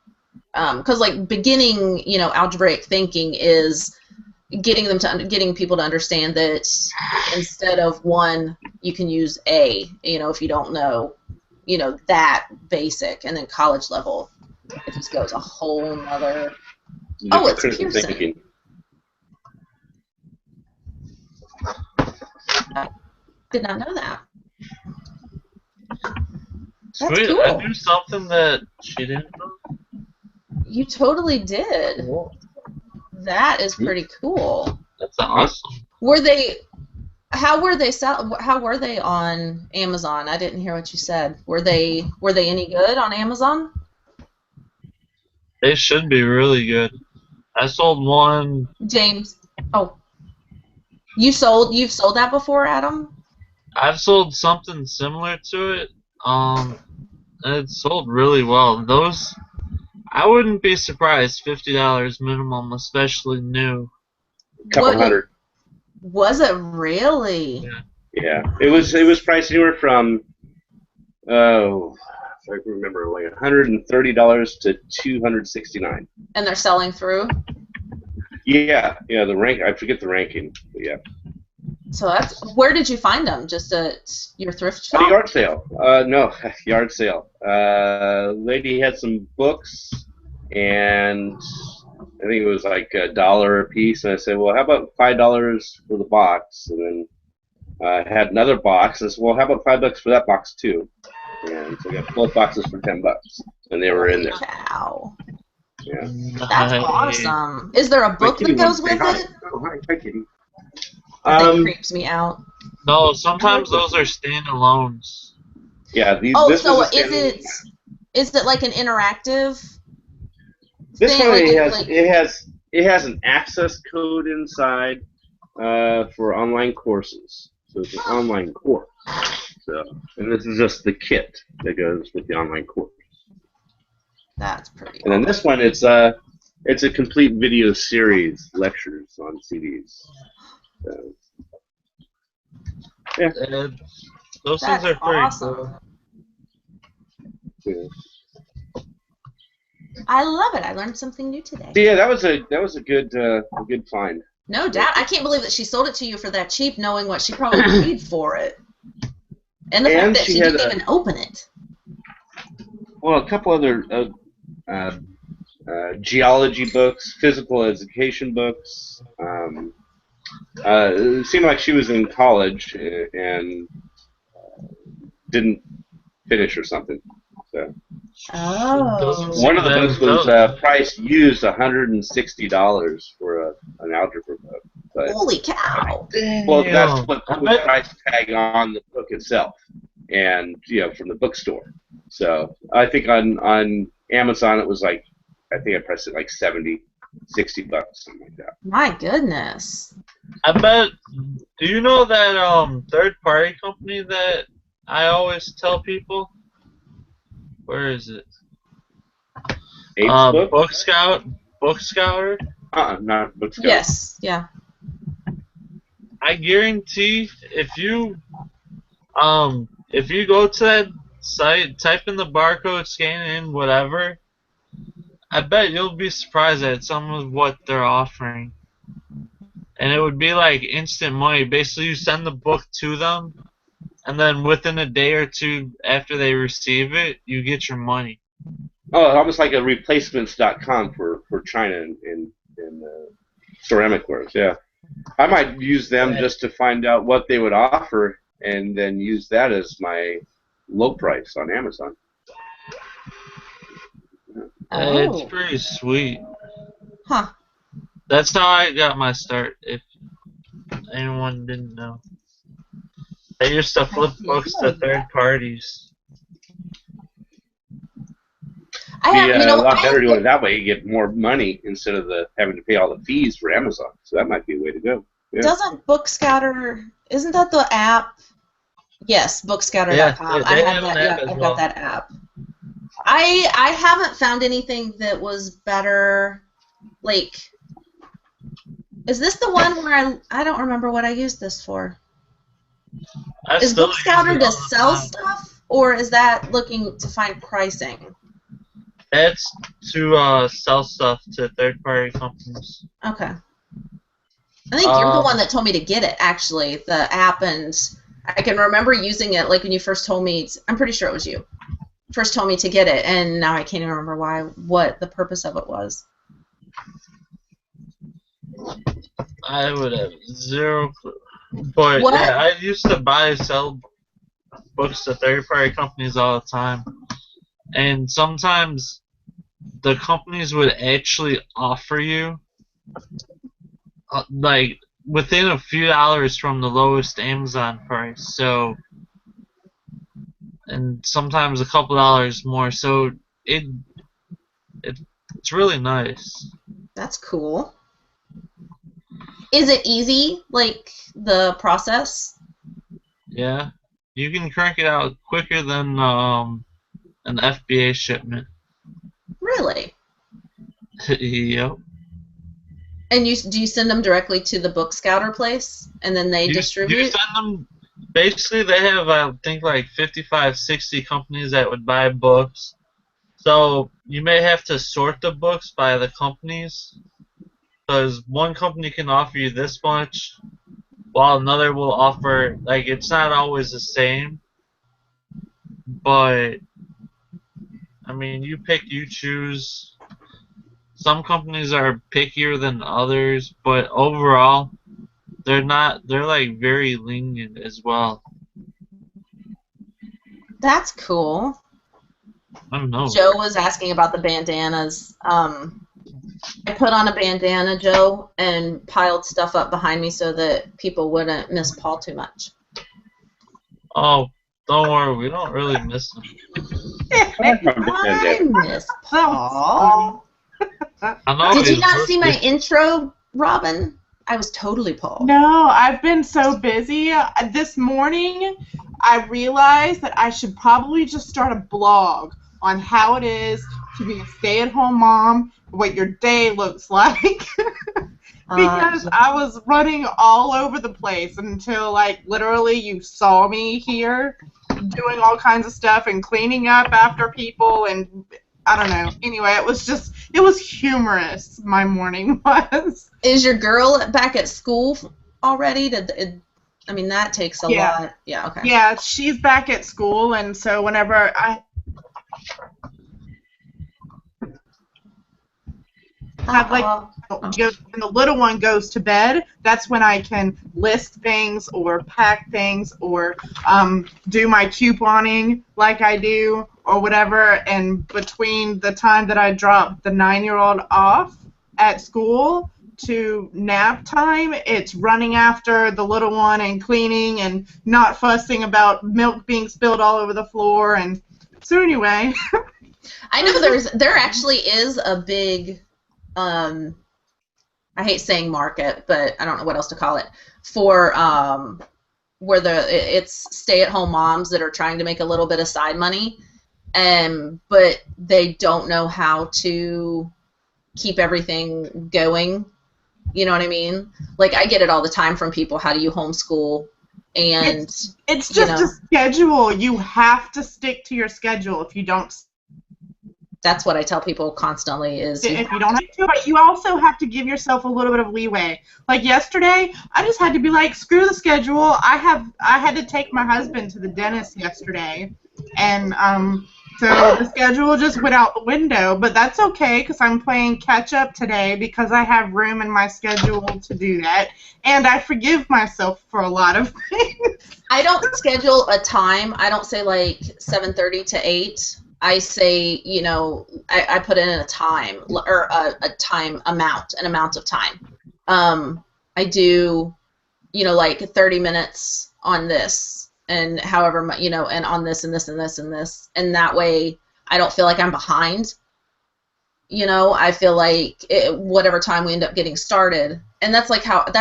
because like beginning algebraic thinking is getting people to understand that instead of 1 you can use A, if you don't know that basic, and then college level it just goes a whole nother. It's Pearson. Thinking. I did not know that. That's Sweet, cool. I knew something that she didn't know. You totally did. Cool. That is pretty cool. That's awesome. How were they on Amazon? I didn't hear what you said. Were they any good on Amazon? They should be really good. I sold one. James. You've sold that before, Adam? I've sold something similar to it. It sold really well. Those, I wouldn't be surprised. $50 minimum, especially new. Couple hundred. Was it really? Yeah. It was priced anywhere from if I can remember, like $130 to $269. And they're selling through? Yeah, the rank, I forget the ranking, but yeah. So where did you find them? Just at your thrift shop? At a yard sale. No, yard sale. Lady had some books, and I think it was like $1 a piece, and I said, well, how about $5 for the box? And then I had another box, and I said, well, how about $5 for that box too? And so I got both boxes for $10, and they were in there. Wow. Yeah. That's awesome. Is there a book that goes with it? Oh, hi, kitty. That creeps me out. No, sometimes those are standalones. Yeah. Is it like an interactive? This thing? one it has an access code inside for online courses. So it's an online course. So, and this is just the kit that goes with the online course. That's pretty. And then this one, it's a complete video series, lectures on CDs. So, Yeah. And those That's things are pretty awesome. cool. Yeah. I love it. I learned something new today. Yeah, that was a good find. No doubt. I can't believe that she sold it to you for that cheap, knowing what she probably paid for it, and the fact that she didn't even open it. Well, a couple other geology books, physical education books. It seemed like she was in college and didn't finish or something. So. Oh. One of the books was priced used $160 for an algebra book. But, holy cow! Well, that's what the price tag on the book itself, and from the bookstore. So I think on Amazon it was like, I think I priced it like $70, $60, something like that. My goodness. I bet. Do you know that third-party company that I always tell people? Where is it? Book Scout. Book Scouter. Not Book Scout. Yes. Yeah. I guarantee if you go to that site, type in the barcode, scan in whatever, I bet you'll be surprised at some of what they're offering. And it would be like instant money. Basically, you send the book to them, and then within a day or two after they receive it, you get your money. Oh, almost like a replacements.com for China and ceramic wares. Yeah, I might use them just to find out what they would offer, and then use that as my low price on Amazon. It's pretty sweet. Huh. That's how I got my start, if anyone didn't know. I used to flip books to third parties. A lot better doing it that way. You get more money instead of having to pay all the fees for Amazon. So that might be a way to go. Yeah. Doesn't Bookscouter, isn't that the app? Yes, bookscouter.com. Yeah, I have that. Yeah, I've got that app. I haven't found anything that was better. Like, is this the one where I don't remember what I used this for? Is Bookscouter to sell stuff, or is that looking to find pricing? That's to sell stuff to third-party companies. Okay. I think you're the one that told me to get it, actually, the app, and I can remember using it, like when you first told me. I'm pretty sure it was you. First told me to get it, and now I can't even remember what the purpose of it was. I would have zero clue. But yeah, I used to buy and sell books to third-party companies all the time. And sometimes the companies would actually offer you, like, within a few dollars from the lowest Amazon price. So, and sometimes a couple dollars more. So it's really nice. That's cool. Is it easy, like the process? Yeah, you can crank it out quicker than an FBA shipment. Really? Yep. And do you send them directly to the Book Scouter place, and then they distribute? You send them. Basically, they have, I think, like 55, 60 companies that would buy books. So you may have to sort the books by the companies, because one company can offer you this much, while another will offer, like, it's not always the same. But I mean, you pick, you choose. Some companies are pickier than others, but overall, they're like very lenient as well. That's cool. I don't know. Joe was asking about the bandanas. I put on a bandana, Joe, and piled stuff up behind me so that people wouldn't miss Paul too much. Oh, don't worry, we don't really miss him. I miss Paul. Did you not see my intro, Robin? I was totally Paul. No, I've been so busy. This morning, I realized that I should probably just start a blog on how it is to be a stay-at-home mom, what your day looks like. Because I was running all over the place until, like, literally you saw me here doing all kinds of stuff and cleaning up after people, and I don't know. Anyway, it was humorous, my morning was. Is your girl back at school already? That takes a lot. Yeah, okay. Yeah, she's back at school, and so whenever I have, like, when the little one goes to bed, that's when I can list things or pack things or do my couponing like I do or whatever. And between the time that I drop the 9-year-old off at school to nap time, it's running after the little one and cleaning and not fussing about milk being spilled all over the floor. And so anyway. I know there actually is a big I hate saying market, but I don't know what else to call it, for where it's stay-at-home moms that are trying to make a little bit of side money, but they don't know how to keep everything going. You know what I mean? Like, I get it all the time from people. How do you homeschool? And it's just a schedule. You have to stick to your schedule. If you don't. That's what I tell people constantly is if you don't have to, but you also have to give yourself a little bit of leeway. Like yesterday, I just had to be like, screw the schedule. I had to take my husband to the dentist yesterday, and so the schedule just went out the window. But that's okay because I'm playing catch up today because I have room in my schedule to do that, and I forgive myself for a lot of things. I don't schedule a time. I don't say like 7:30 to 8. I say, I put in a time or a time amount, an amount of time. I do, like 30 minutes on this and however, and on this and this and this and this. And that way I don't feel like I'm behind. I feel like whatever time we end up getting started. And that's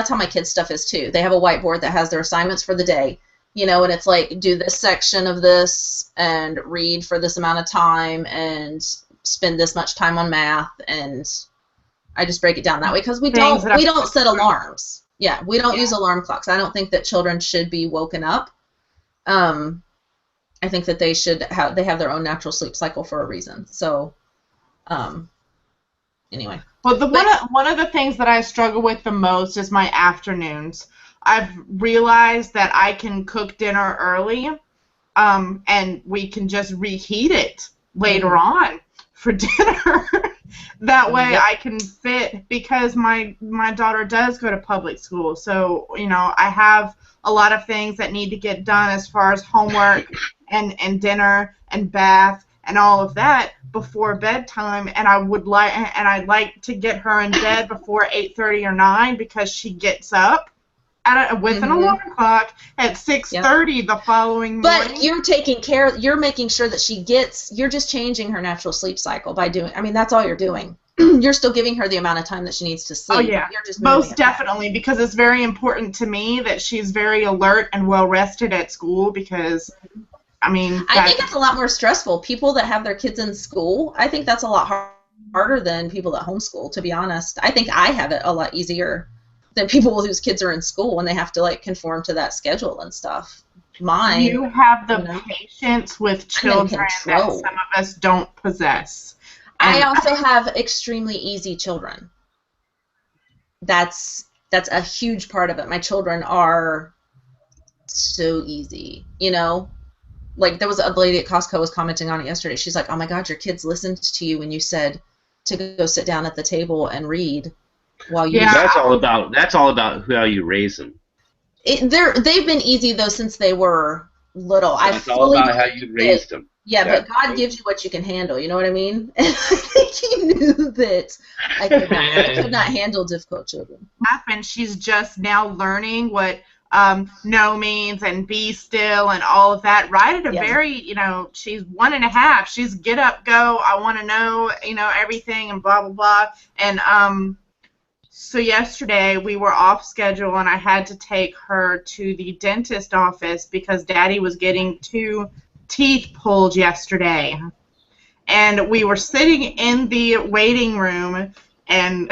how my kids' stuff is too. They have a whiteboard that has their assignments for the day. And it's like, do this section of this and read for this amount of time and spend this much time on math, and I just break it down that way because we don't set alarms. Yeah, we don't use alarm clocks. I don't think that children should be woken up. I think that they have their own natural sleep cycle for a reason. So, anyway. Well, one of the things that I struggle with the most is my afternoons. I've realized that I can cook dinner early, and we can just reheat it later on for dinner. That way I can fit, because my daughter does go to public school, so I have a lot of things that need to get done as far as homework and dinner and bath and all of that before bedtime, and I'd like to get her in bed before 8:30 or 9 because she gets up with an alarm clock at 6:30 the following morning. But you're making sure that you're just changing her natural sleep cycle by doing, that's all you're doing. You're still giving her the amount of time that she needs to sleep. Oh, yeah. You're just most definitely, because it's very important to me that she's very alert and well rested at school, because I think it's a lot more stressful. People that have their kids in school, I think that's a lot harder than people that homeschool, to be honest. I think I have it a lot easier than people whose kids are in school when they have to conform to that schedule and stuff. You have the patience with children that some of us don't possess. I also have extremely easy children. That's a huge part of it. My children are so easy, Like, there was a lady at Costco was commenting on it yesterday. She's like, "Oh my God, your kids listened to you when you said to go sit down at the table and read." That's all about how you raise them. They've been easy though since they were little. That's all about how you raised them. Yeah, but God gives you what you can handle. You know what I mean? And I think He knew that I could not handle difficult children. And she's just now learning what no means and be still and all of that. Right at a very, she's 1.5. She's get up, go. I want to know, everything and blah blah blah. And so yesterday we were off schedule and I had to take her to the dentist office because Daddy was getting 2 teeth pulled yesterday. And we were sitting in the waiting room, and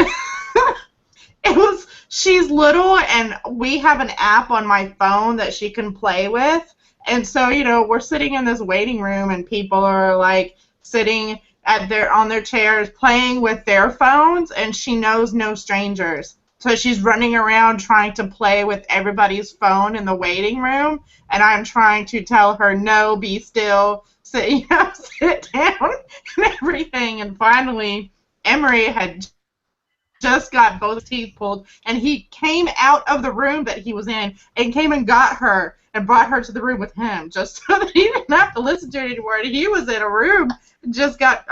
she's little, and we have an app on my phone that she can play with. And so, we're sitting in this waiting room, and people are like sitting on their chairs playing with their phones, and she knows no strangers. So she's running around trying to play with everybody's phone in the waiting room, and I'm trying to tell her, no, be still, sit down, and everything. And finally, Emery had just got both teeth pulled, and he came out of the room that he was in and came and got her and brought her to the room with him, just so that he didn't have to listen to it anymore. And he was in a room, just got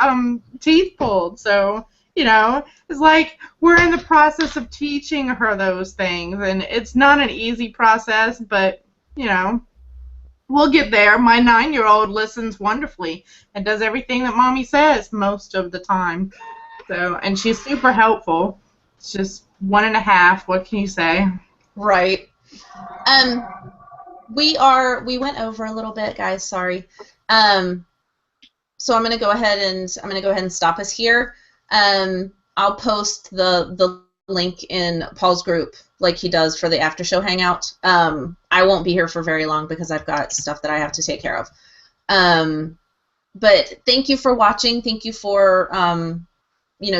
teeth pulled. So, it's like we're in the process of teaching her those things, and it's not an easy process, but, we'll get there. My 9-year-old listens wonderfully and does everything that Mommy says most of the time. So, and she's super helpful. It's just 1.5. What can you say? Right. We went over a little bit, guys. Sorry. So I'm gonna go ahead and stop us here. I'll post the link in Paul's group like he does for the after show hangout. I won't be here for very long because I've got stuff that I have to take care of. But thank you for watching. Thank you for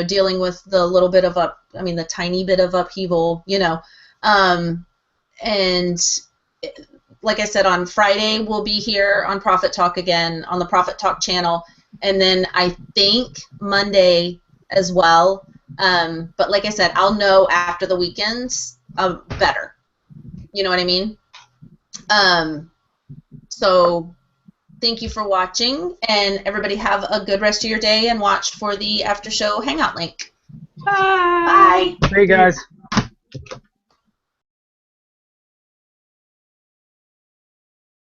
dealing with the little bit of the tiny bit of upheaval, and like I said, on Friday we'll be here on Profit Talk again on the Profit Talk channel, and then I think Monday as well. But like I said, I'll know after the weekends better. You know what I mean? So thank you for watching, and everybody have a good rest of your day, and watch for the after show hangout link. Bye. Hey guys.